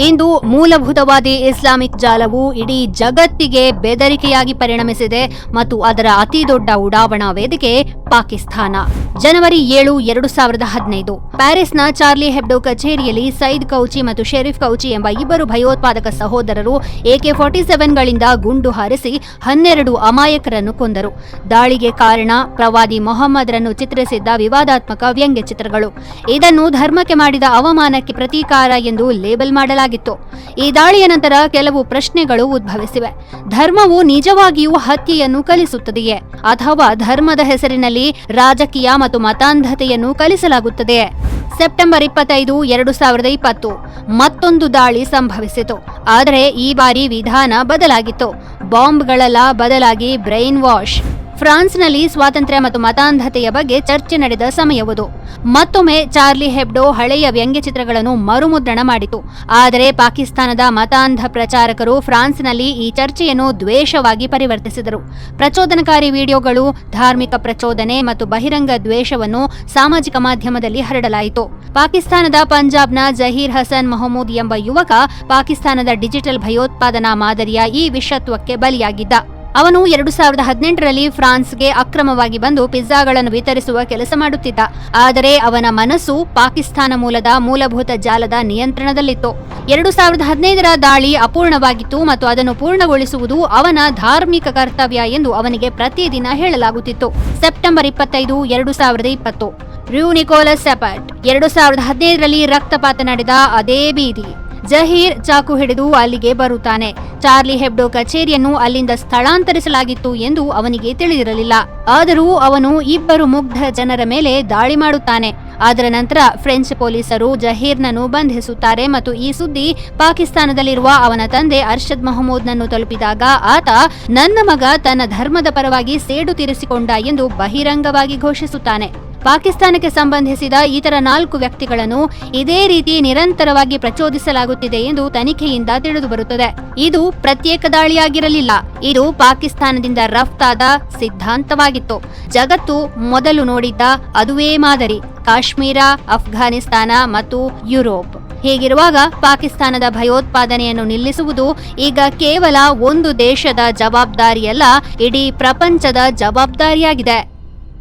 ಇಂದು ಮೂಲಭೂತವಾದಿ Islamic ಜಾಲವು ಇಡೀ ಜಗತ್ತಿಗೆ ಬೆದರಿಕೆಯಾಗಿ ಪರಿಣಮಿಸಿದೆ ಮತ್ತು ಅದರ ಅತಿದೊಡ್ಡ ಉಡಾವಣಾ ವೇದಿಕೆ ಪಾಕಿಸ್ತಾನ. ಜನವರಿ 7, 2015 ಪ್ಯಾರಿಸ್ನ ಚಾರ್ಲಿ ಹೆಬ್ಡೋ ಕಚೇರಿಯಲ್ಲಿ ಸೈದ್ ಕೌಚಿ ಮತ್ತು ಶೆರೀಫ್ ಕೌಚಿ ಎಂಬ ಇಬ್ಬರು ಭಯೋತ್ಪಾದಕ ಸಹೋದರರು AK-47ಗಳಿಂದ ಗುಂಡು ಹಾರಿಸಿ 12 ಅಮಾಯಕರನ್ನು ಕೊಂದರು. ದಾಳಿಗೆ ಕಾರಣ ಪ್ರವಾದಿ ಮೊಹಮ್ಮದ್ರನ್ನು ಚಿತ್ರಿಸಿದ್ದ ವಿವಾದಾತ್ಮಕ ವ್ಯಂಗ್ಯ ಚಿತ್ರಗಳು. ಇದನ್ನು ಧರ್ಮಕ್ಕೆ ಮಾಡಿದ ಅವಮಾನಕ್ಕೆ ಪ್ರತೀಕಾರ ಎಂದು ಲೇಬಲ್ ಮಾಡಲಾಗಿತ್ತು. ಈ ದಾಳಿಯ ನಂತರ ಕೆಲವು ಪ್ರಶ್ನೆಗಳು ಉದ್ಭವಿಸಿವೆ. ಧರ್ಮವು ನಿಜವಾಗಿಯೂ ಹತ್ಯೆಯನ್ನು ಕಲಿಸುತ್ತದೆಯೇ, ಅಥವಾ ಧರ್ಮದ ಹೆಸರಿನಲ್ಲಿ ರಾಜಕೀಯ ಮತ್ತು ಮತಾಂಧತೆಯನ್ನು ಕಲಿಸಲಾಗುತ್ತದೆಯೇ? ಸೆಪ್ಟೆಂಬರ್ 25, 2020 ಮತ್ತೊಂದು ದಾಳಿ ಸಂಭವಿಸಿತು. ಆದರೆ ಈ ಬಾರಿ ವಿಧಾನ ಬದಲಾಗಿತ್ತು. ಬಾಂಬ್ಗಳಲ್ಲ, ಬದಲಾಗಿ ಬ್ರೈನ್ ವಾಶ್. ಫ್ರಾನ್ಸ್ನಲ್ಲಿ ಸ್ವಾತಂತ್ರ್ಯ ಮತ್ತು ಮತಾಂಧತೆಯ ಬಗ್ಗೆ ಚರ್ಚೆ ನಡೆದ ಸಮಯವದು. ಮತ್ತೊಮ್ಮೆ ಚಾರ್ಲಿ ಹೆಬ್ಡೋ ಹಳೆಯ ವ್ಯಂಗ್ಯಚಿತ್ರಗಳನ್ನು ಮರುಮುದ್ರಣ ಮಾಡಿತು. ಆದರೆ ಪಾಕಿಸ್ತಾನದ ಮತಾಂಧ ಪ್ರಚಾರಕರು ಫ್ರಾನ್ಸ್ನಲ್ಲಿ ಈ ಚರ್ಚೆಯನ್ನು ದ್ವೇಷವಾಗಿ ಪರಿವರ್ತಿಸಿದರು. ಪ್ರಚೋದನಕಾರಿ ವಿಡಿಯೋಗಳು, ಧಾರ್ಮಿಕ ಪ್ರಚೋದನೆ ಮತ್ತು ಬಹಿರಂಗ ದ್ವೇಷವನ್ನು ಸಾಮಾಜಿಕ ಮಾಧ್ಯಮದಲ್ಲಿ ಹರಡಲಾಯಿತು. ಪಾಕಿಸ್ತಾನದ ಪಂಜಾಬ್ನ ಜಹೀರ್ ಹಸನ್ ಮಹಮೂದ್ ಎಂಬ ಯುವಕ ಪಾಕಿಸ್ತಾನದ ಡಿಜಿಟಲ್ ಭಯೋತ್ಪಾದನಾ ಮಾದರಿಯ ಈ ವಿಷತ್ವಕ್ಕೆ ಬಲಿಯಾಗಿದ್ದ. ಅವನು 2018ರಲ್ಲಿ ಫ್ರಾನ್ಸ್ಗೆ ಅಕ್ರಮವಾಗಿ ಬಂದು ಪಿಜ್ಜಾಗಳನ್ನು ವಿತರಿಸುವ ಕೆಲಸ ಮಾಡುತ್ತಿದ್ದ. ಆದರೆ ಅವನ ಮನಸ್ಸು ಪಾಕಿಸ್ತಾನ ಮೂಲದ ಮೂಲಭೂತ ಜಾಲದ ನಿಯಂತ್ರಣದಲ್ಲಿತ್ತು. 2015ರ ದಾಳಿ ಅಪೂರ್ಣವಾಗಿತ್ತು ಮತ್ತು ಅದನ್ನು ಪೂರ್ಣಗೊಳಿಸುವುದು ಅವನ ಧಾರ್ಮಿಕ ಕರ್ತವ್ಯ ಎಂದು ಅವನಿಗೆ ಪ್ರತಿದಿನ ಹೇಳಲಾಗುತ್ತಿತ್ತು. ಸೆಪ್ಟೆಂಬರ್ 25, 2020 ರ್ಯೂ ನಿಕೋಲಸ್ ಸೆಪಟ್ 2015ರಲ್ಲಿ ರಕ್ತಪಾತ ನಡೆದ ಅದೇ ಬೀದಿ. ಜಹೀರ್ ಚಾಕು ಹಿಡಿದು ಅಲ್ಲಿಗೆ ಬರುತ್ತಾನೆ. ಚಾರ್ಲಿ ಹೆಬ್ಡೋ ಕಚೇರಿಯನ್ನು ಅಲ್ಲಿಂದ ಸ್ಥಳಾಂತರಿಸಲಾಗಿತ್ತು ಎಂದು ಅವನಿಗೆ ತಿಳಿದಿರಲಿಲ್ಲ. ಆದರೂ ಅವನು ಇಬ್ಬರು ಮುಗ್ಧ ಜನರ ಮೇಲೆ ದಾಳಿ ಮಾಡುತ್ತಾನೆ. ಅದರ ನಂತರ ಫ್ರೆಂಚ್ ಪೊಲೀಸರು ಜಹೀರ್ನನ್ನು ಬಂಧಿಸುತ್ತಾರೆ ಮತ್ತು ಈ ಸುದ್ದಿ ಪಾಕಿಸ್ತಾನದಲ್ಲಿರುವ ಅವನ ತಂದೆ ಅರ್ಷದ್ ಮಹಮೂದ್ನನ್ನು ತಲುಪಿದಾಗ ಆತ ನನ್ನ ಮಗ ತನ್ನ ಧರ್ಮದ ಪರವಾಗಿ ಸೇಡು ತೀರಿಸಿಕೊಂಡ ಎಂದು ಬಹಿರಂಗವಾಗಿ ಘೋಷಿಸುತ್ತಾನೆ. ಪಾಕಿಸ್ತಾನಕ್ಕೆ ಸಂಬಂಧಿಸಿದ ಇತರ 4 ವ್ಯಕ್ತಿಗಳನ್ನು ಇದೇ ರೀತಿ ನಿರಂತರವಾಗಿ ಪ್ರಚೋದಿಸಲಾಗುತ್ತಿದೆ ಎಂದು ತನಿಖೆಯಿಂದ ತಿಳಿದುಬರುತ್ತದೆ. ಇದು ಪ್ರತ್ಯೇಕ ದಾಳಿಯಾಗಿರಲಿಲ್ಲ, ಇದು ಪಾಕಿಸ್ತಾನದಿಂದ ರಫ್ತಾದ ಸಿದ್ಧಾಂತವಾಗಿತ್ತು. ಜಗತ್ತು ಮೊದಲು ನೋಡಿದ್ದ ಅದುವೇ ಮಾದರಿ: ಕಾಶ್ಮೀರ, ಅಫ್ಘಾನಿಸ್ತಾನ ಮತ್ತು ಯುರೋಪ್. ಹೀಗಿರುವಾಗ ಪಾಕಿಸ್ತಾನದ ಭಯೋತ್ಪಾದನೆಯನ್ನು ನಿಲ್ಲಿಸುವುದು ಈಗ ಕೇವಲ ಒಂದು ದೇಶದ ಜವಾಬ್ದಾರಿಯಲ್ಲ, ಇಡೀ ಪ್ರಪಂಚದ ಜವಾಬ್ದಾರಿಯಾಗಿದೆ.